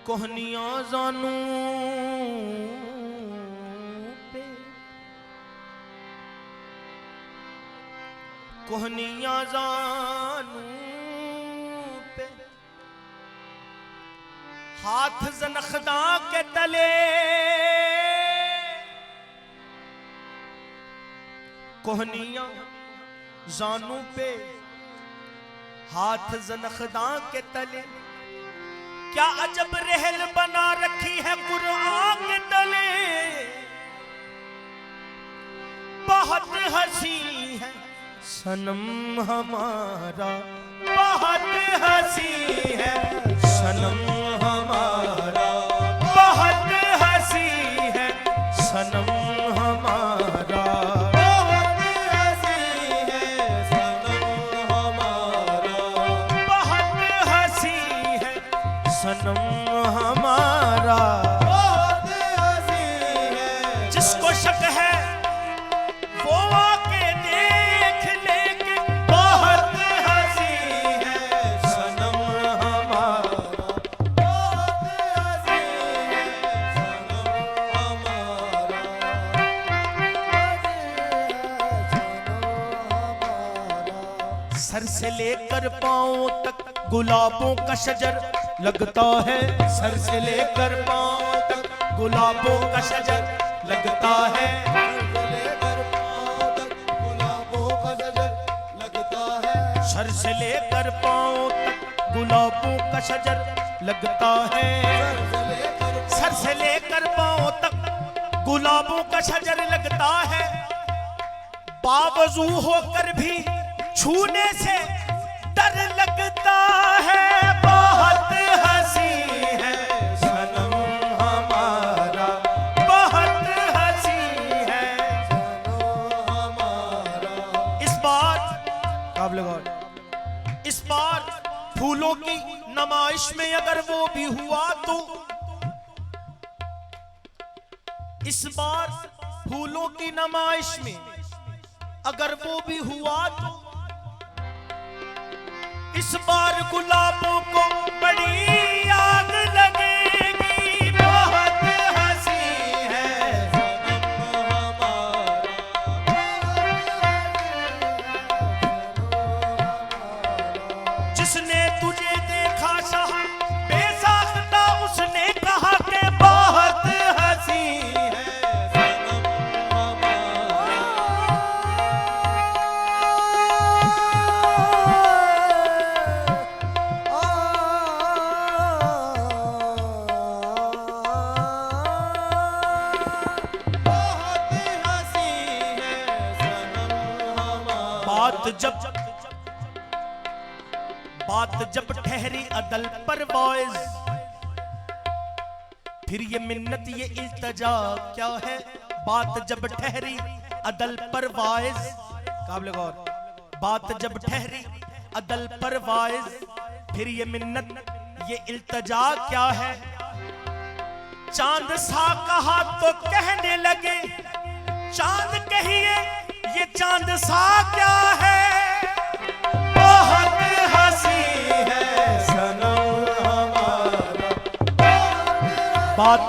कोहनियां जानू पे, कोहनियां जानू पे, हाथ ज़नख़दा के तले, कोहनियां जानू पे, हाथ ज़नख़दा के तले, क्या अजब रहल बना रखी है कुरान के तले। बहुत हंसी है सनम हमारा, बहुत हंसी है सनम हमारा, बहुत हंसी है सनम हमारा, बहुत हंसी है सनम हमारा, बहुत हंसी है सनम हमारा, बहुत हंसी है। जिसको शक है वो आके देख ले के बहुत हंसी है सनम हमारा, बहुत हंसी है सनम हमारा, सर से लेकर पांव तक गुलाबों का शजर लगता है, सर से लेकर पांव तक गुलाबों का शजर लगता है, सर से लेकर पांव तक गुलाबों का शजर लगता है, सर से लेकर पांव तक गुलाबों का शजर लगता है। बावजू होकर भी छूने से डर लगता है, बहुत हंसी है सनम हमारा, बहुत हंसी है सनम हमारा। इस बार इस बार फूलों की नमाइश में अगर वो भी हुआ तो, इस बार फूलों की नमाइश में अगर वो भी हुआ तो, इस बार गुलाबों को बड़ी आग लगेगी, बहुत हंसी है सनम हमारा, जिसने तुझे देखा शाह बेसाख्ता उसने कहा कि बहुत हंसी है सनम हमारा। बात जब ठहरी अदल पर बॉयज, फिर ये मिन्नत ये इल्तजा क्या है। बात जब ठहरी अदल पर वाइज, काबिल गौर, बात जब ठहरी अदल पर वाइज, फिर ये मिन्नत ये इल्तजा क्या है। चांद सा कहा तो कहने लगे चांद कहिए ये चांद सा क्या है, बहुत हंसी है सनम हमारा। बात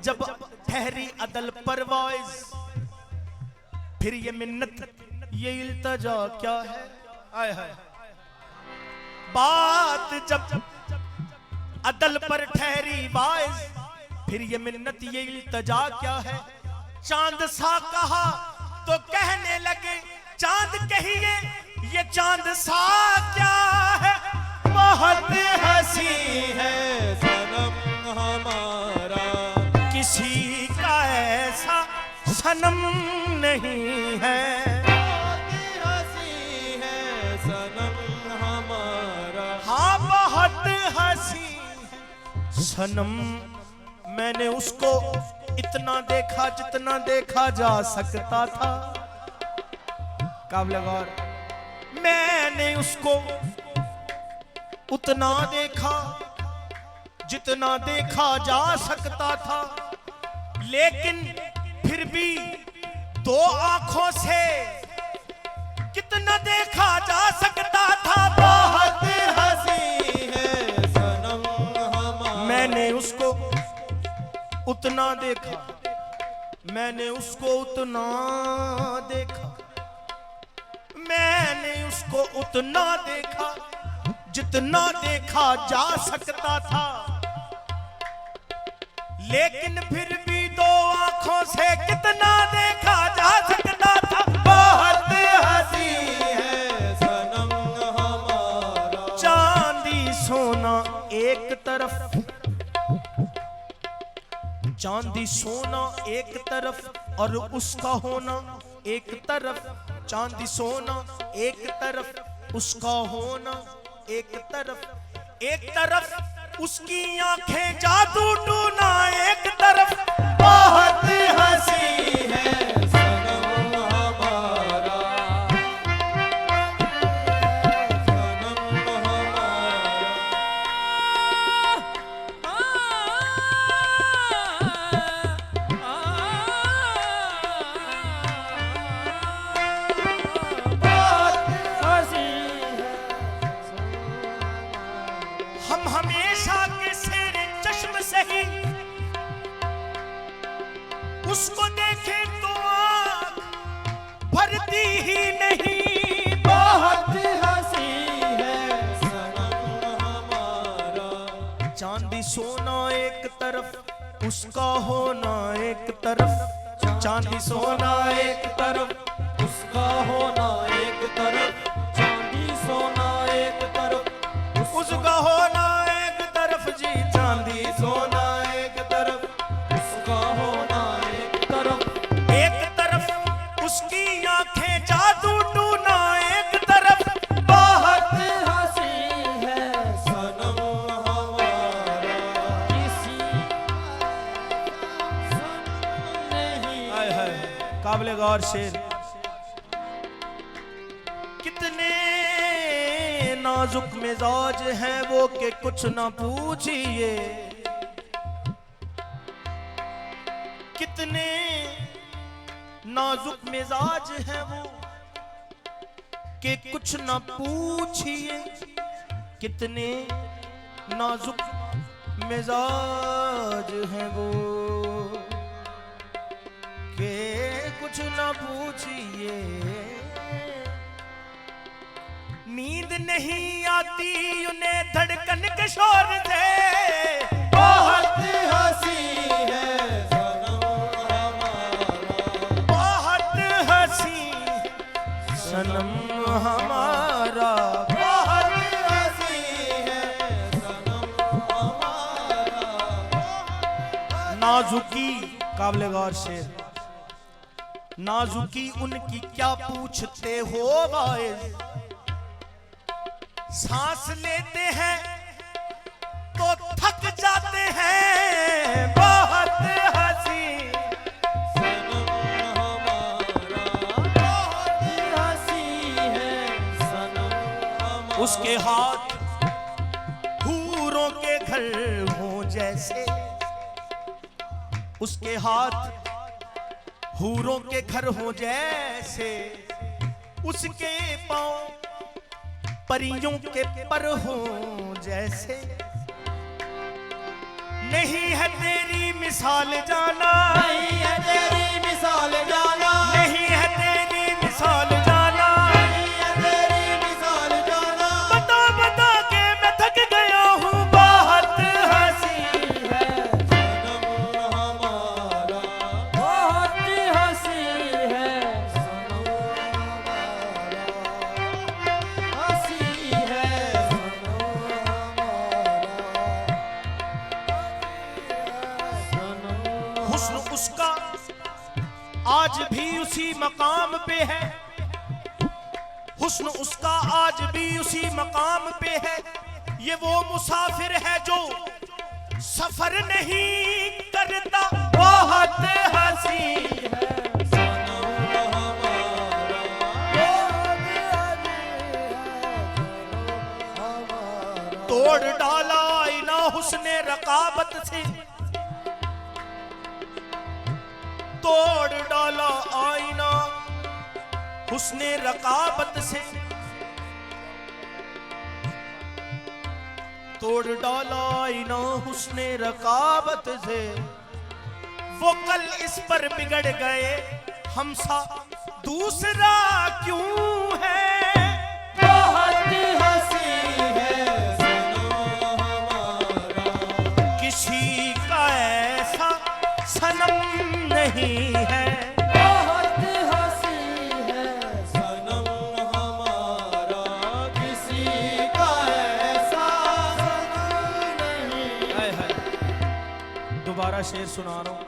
जब ठहरी अदल पर वाइज, फिर ये मिन्नत ये इल्तजा क्या है। आए हाय। बात जब अदल पर ठहरी वाइज, फिर ये मिन्नत ये इल्तजा क्या है। चांद सा कहा तो कहने लगे चांद कहिए ये चांद सा क्या है, बहुत हंसी है सनम हमारा। किसी का ऐसा सनम नहीं है, बहुत हंसी है सनम हमारा। हाँ बहुत हंसी सनम। मैंने उसको इतना देखा जितना देखा जा सकता था, काबिल गौर। मैंने उसको उतना देखा जितना देखा जा सकता था, लेकिन फिर भी दो आंखों से कितना देखा जा सकता था। बहुत हंसी है उतना देखा, मैंने उसको उतना देखा, मैंने उसको उतना देखा जितना देखा जा सकता था, लेकिन फिर भी दो आंखों से कितना देखा जा सकता था। बहुत हंसी है सनम हमारा, चांदी सोना एक तरफ, चांदी सोना एक तरफ और उसका होना एक तरफ, चांदी सोना एक तरफ उसका होना एक तरफ, एक तरफ उसकी आंखें जादू टूना एक तरफ। बहुत हंसी है सनम हमारा, सनम हमारा। हम हमेशा के शेर चश्म से ही उसको देखे तो आँख भरती ही नहीं। बहुत हंसी है सनम हमारा, चांदी सोना एक तरफ उसका होना एक तरफ, चांदी सोना एक तरफ उसका होना एक तरफ, चांदी सोना एक तरफ उसका होना एक तरफ जी, चांदी सोना एक तरफ उसका होना एक तरफ उसकी आंखें जादू टूना एक तरफ। बहुत हंसी है सनम हमारा, किसी नहीं। हाय हाय काबिले गौर शेर। कितने नाजुक मिजाज हैं वो के कुछ ना पूछिए, कितने नाजुक मिजाज हैं वो के कुछ ना पूछिए, कितने नाजुक मिजाज हैं वो के कुछ ना पूछिए। नींद नहीं आती उन्हें धड़कन के शोर से। बहुत हंसी है सनम हमारा, बहुत हंसी सनम हमारा, बहुत हंसी है सनम हमारा। नाजुकी काबिले गौर शेर। नाजुकी उनकी क्या पूछते हो वाइज, सांस लेते हैं तो थक जाते हैं। बहुत हंसी सनम हमारा, बहुत हंसी है सनम हमारा। उसके हाथ हूरों के घर हो जैसे, उसके हाथ हूरों के घर हो जैसे, उसके पांव परियों के पर हो जैसे। नहीं है तेरी मिसाल जाना, नहीं है तेरी मिसाल जाना, नहीं है तेरी मिसाल जाना, नहीं है तेरी मिसाल जाना। बता बता के मैं थक गया हूँ। बहुत हंसी है सनम हमारा, बहुत हंसी है सनम हमारा, हंसी है सनम हमारा। हुस्न उसका आज भी उसी मकाम पे है, हुस्न उसका आज भी उसी मकाम पे है। ये वो मुसाफिर है जो सफर नहीं करता। बहुत हंसी है सनम हमारा, बहुत हंसी। तोड़ डाला आईना हुस्ने रकाबत से, तोड़ डाला आईना हुस्ने रकाबत से, तोड़ डाला आईना हुस्ने रकाबत से। वो कल इस पर बिगड़ गए, हमसा दूसरा क्यों है। बहुत हंसी है सनम हमारा, किसी का ऐसा सनम नहीं है। बहुत हंसी है सनम हमारा, किसी का ऐसा सनम नहीं। हाय हाय। दोबारा शेर सुना रहा हूं।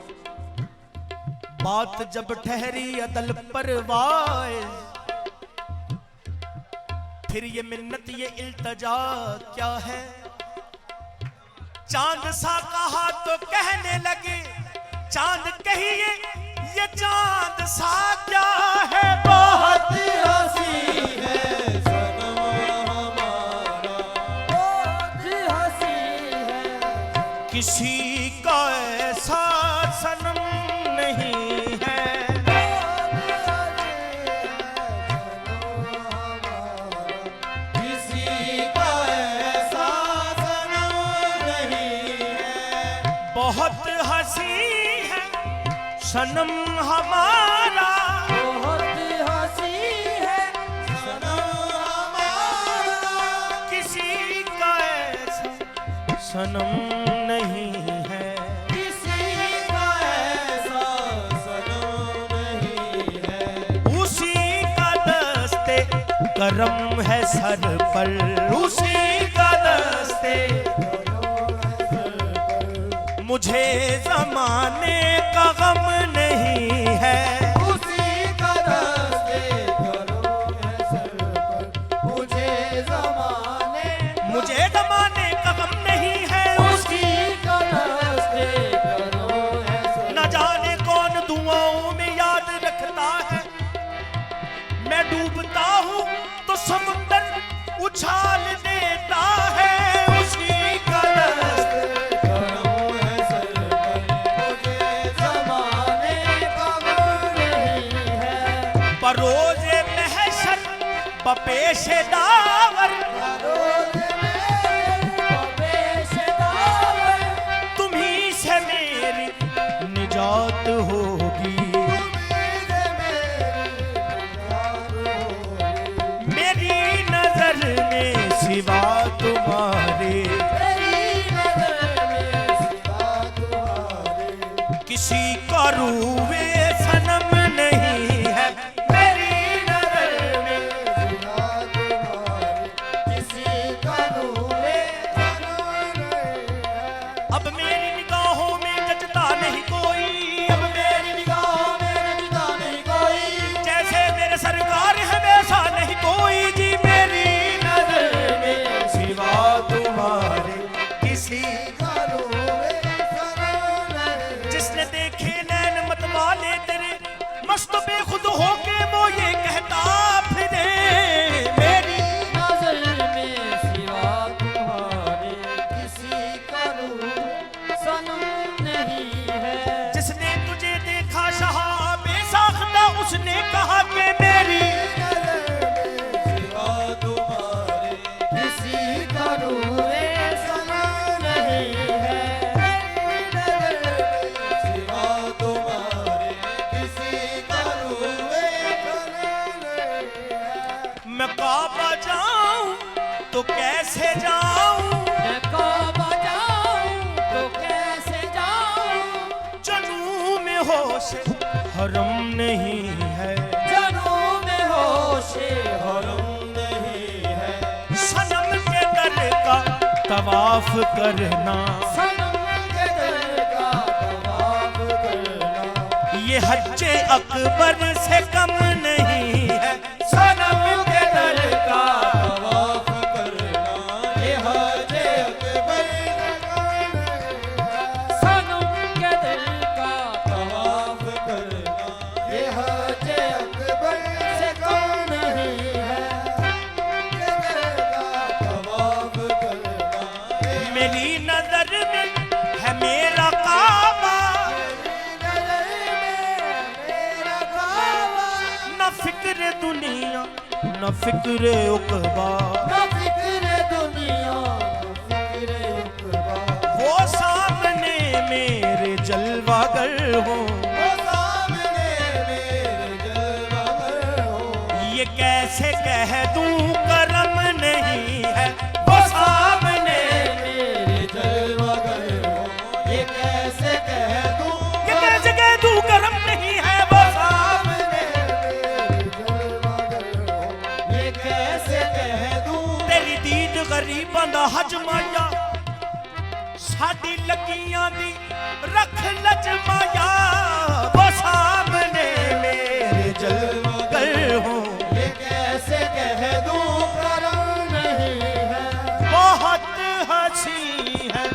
बात जब ठहरी अदल परवाइज, फिर ये मिन्नत ये इल्तजा क्या है। चांद सा कहा तो कहने लगे, चांद कहिए ये चांद सा क्या है। बहुत हंसी है सनम हमारा, बहुत हंसी है, किसी का ऐसा सनम नहीं है। किसी का ऐसा सनम नहीं है। बहुत हंसी है सनम हमारा, बहुत हंसी है सनम हमारा, किसी का ऐसा सनम नहीं है। किसी का ऐसा सनम नहीं है। उसी का दस्ते करम है सर पर, उसी का दस्ते। मुझे जमाने का गम नहीं है। उसी का दस्ते करो है सर पर, मुझे जमाने का गम नहीं है। उसी का दस्ते करो है सर। न जाने कौन दुआओं में याद रखता है। मैं डूबता हूँ तो समुंदर उछाल देता है। उसी का दस्ते करो है सर पर, मुझे ज़माने का गम नहीं है। बरोज़े महशर बपेशे दावर, तुम्ही से मेरी निजात होगी। मेरी नजर में सिवा तुम्हारे किसी का रूवे सनम नहीं है। मेरी नजर में अब मेरी निगाहों में जचता नहीं कोई, अब मेरी निगाहों में जचता नहीं कोई। जैसे मेरे सरकार है वैसा नहीं कोई जी। मेरी नजर में सिवा तुम्हारे किसी जिसने देखे नैन मत वाले तेरे, मस्त बेखुद होके वो ये कहता फिरे। मेरी नजर में सिवा तुम्हारे किसी का सनम नहीं है। जिसने तुझे देखा शहाबे साख्ता, उसने कहा कि मेरी सिवा तुम्हारे किसी का सनम नहीं है। सिवा तुम्हारे किसी का मैं काबा जाऊं तो कैसे जाऊं, मैं काबा जाऊं तो कैसे जाऊं, जनू में होश हरम नहीं है। जनू में होशे हरम नहीं है। सनम के दर का तवाफ करना, सनम के दर का तवाफ करना, ये हज्जे अकबर से कम नहीं है। सनम के दर का तवाफ करना, ये हजे अकबर सनम के दर का तवाफ करना, ये हजे अकबर से कम नहीं है। तवाफ करना मेरी नजर में है मेरा काबा, न फिक्र दुनिया न फिक्र उकबा। ना फिक्र दुनिया ना फिक्र उकबा, वो सामने मेरे जलवागर हो, वो सामने मेरे जलवागर हो। ये कैसे कह दूं करम नहीं है वो सामने, मेरे जलवागर हो। ये कैसे कह दूं, ये कैसे कह दूं करम नहीं है वो सामने मेरे जलवागर हो। ये कैसे कह दूं, तेरी दीद गरीबां दा हजमाया, साडी लगियां दी रख लजमाया, वो सामने मेरे जलवागर हो। ये कैसे कह दूं करम नहीं है। बहुत हंसी है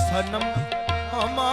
सनम हमारी